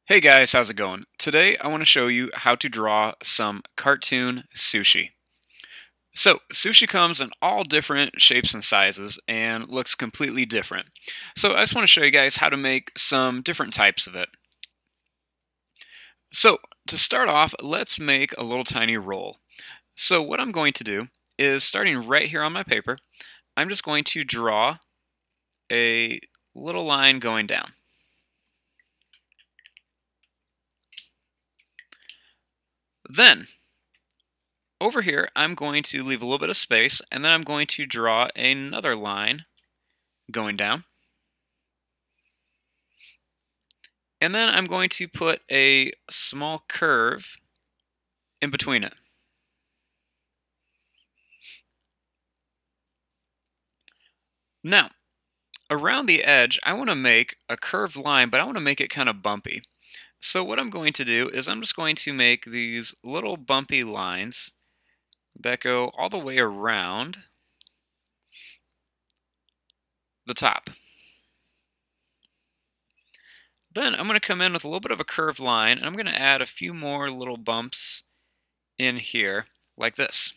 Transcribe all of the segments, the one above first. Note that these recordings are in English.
Hey guys, how's it going? Today I want to show you how to draw some cartoon sushi. So, sushi comes in all different shapes and sizes and looks completely different. So, I just want to show you guys how to make some different types of it. So, to start off, let's make a little tiny roll. So, what I'm going to do is starting right here on my paper, I'm just going to draw a little line going down. Then, over here, I'm going to leave a little bit of space, and then I'm going to draw another line going down. And then I'm going to put a small curve in between it. Now, around the edge, I want to make a curved line, but I want to make it kind of bumpy. So what I'm going to do is I'm just going to make these little bumpy lines that go all the way around the top. Then I'm going to come in with a little bit of a curved line, and I'm going to add a few more little bumps in here, like this.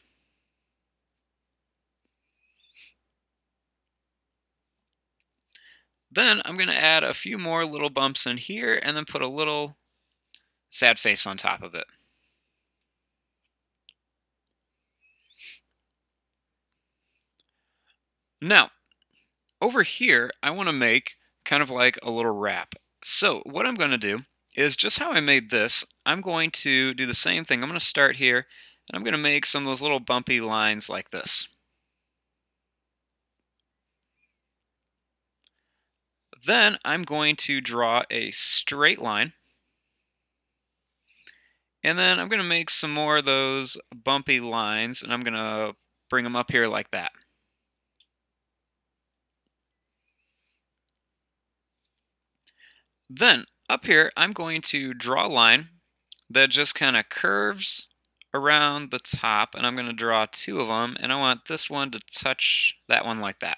Then I'm going to add a few more little bumps in here, and then put a little sad face on top of it. Now, over here, I want to make kind of like a little wrap. So what I'm going to do is just how I made this, I'm going to do the same thing. I'm going to start here, and I'm going to make some of those little bumpy lines like this. Then I'm going to draw a straight line, and then I'm going to make some more of those bumpy lines, and I'm going to bring them up here like that. Then up here, I'm going to draw a line that just kind of curves around the top, and I'm going to draw two of them, and I want this one to touch that one like that.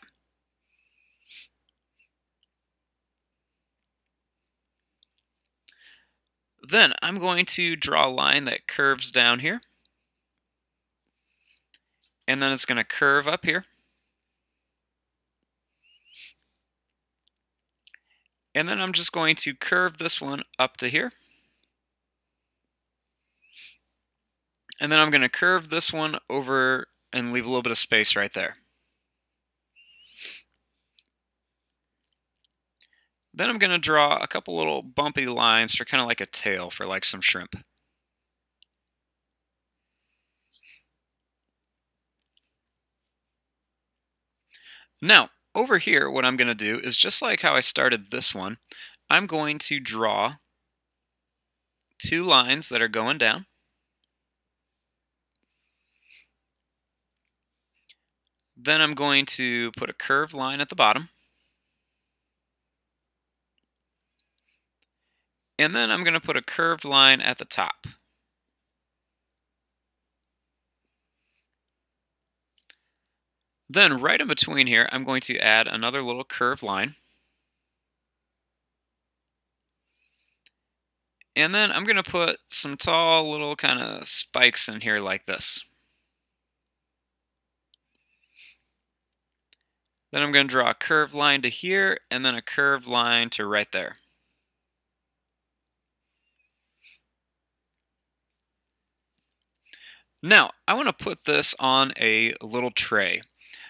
Then I'm going to draw a line that curves down here, and then it's going to curve up here, and then I'm just going to curve this one up to here, and then I'm going to curve this one over and leave a little bit of space right there. Then I'm going to draw a couple little bumpy lines for kind of like a tail for like some shrimp. Now, over here, what I'm going to do is just like how I started this one, I'm going to draw two lines that are going down. Then I'm going to put a curved line at the bottom. And then I'm going to put a curved line at the top. Then right in between here, I'm going to add another little curved line. And then I'm going to put some tall little kind of spikes in here like this. Then I'm going to draw a curved line to here, and then a curved line to right there. Now, I want to put this on a little tray.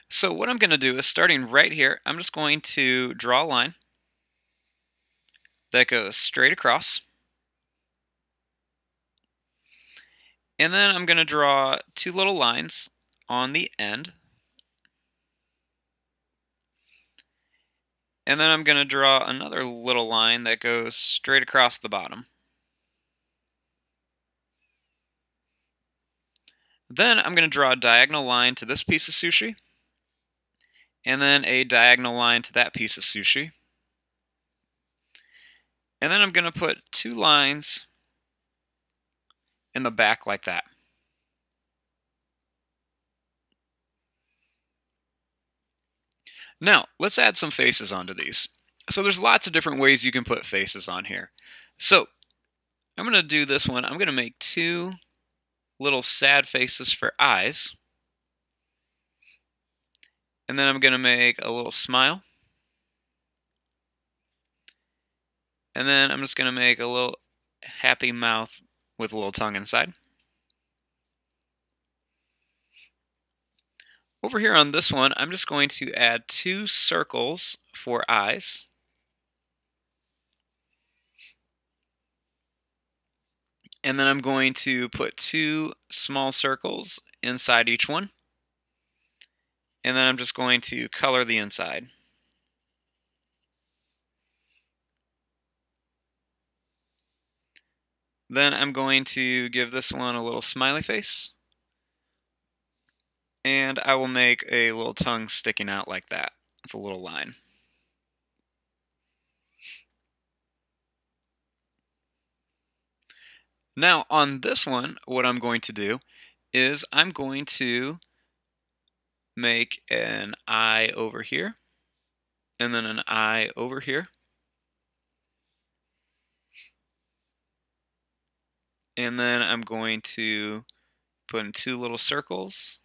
So what I'm going to do is starting right here, I'm just going to draw a line that goes straight across. And then I'm going to draw two little lines on the end. And then I'm going to draw another little line that goes straight across the bottom. Then I'm going to draw a diagonal line to this piece of sushi, and then a diagonal line to that piece of sushi. And then I'm going to put two lines in the back like that. Now, let's add some faces onto these. So there's lots of different ways you can put faces on here. So I'm going to do this one. I'm going to make two little sad faces for eyes. And then I'm going to make a little smile. And then I'm just going to make a little happy mouth with a little tongue inside. Over here on this one, I'm just going to add two circles for eyes. And then I'm going to put two small circles inside each one. And then I'm just going to color the inside. Then I'm going to give this one a little smiley face. And I will make a little tongue sticking out like that with a little line. Now on this one, what I'm going to do is I'm going to make an eye over here, and then an eye over here. And then I'm going to put in two little circles,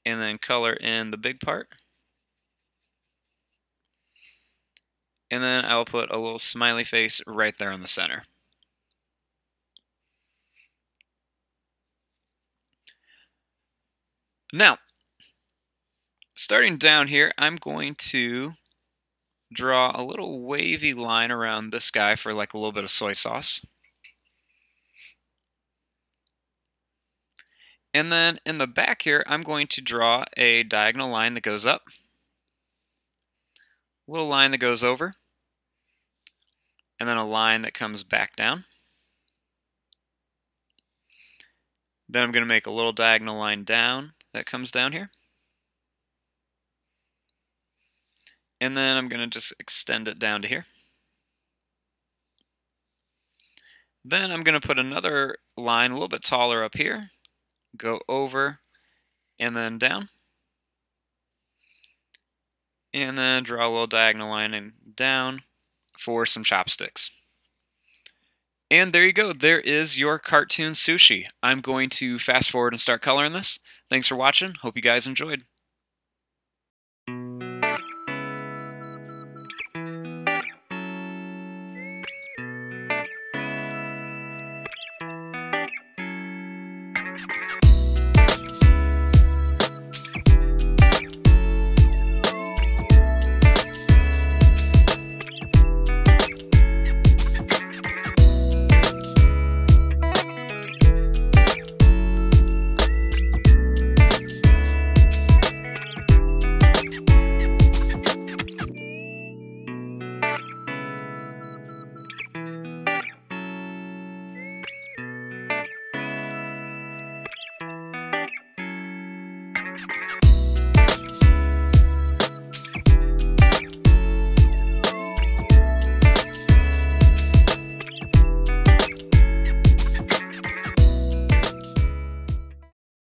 and then color in the big part. And then I'll put a little smiley face right there in the center. Now, starting down here, I'm going to draw a little wavy line around this guy for like a little bit of soy sauce. And then in the back here, I'm going to draw a diagonal line that goes up, a little line that goes over, and then a line that comes back down. Then I'm going to make a little diagonal line down that comes down here. And then I'm going to just extend it down to here. Then I'm going to put another line a little bit taller up here, go over, and then down. And then draw a little diagonal line and down for some chopsticks. And there you go. There is your cartoon sushi. I'm going to fast forward and start coloring this. Thanks for watching. Hope you guys enjoyed.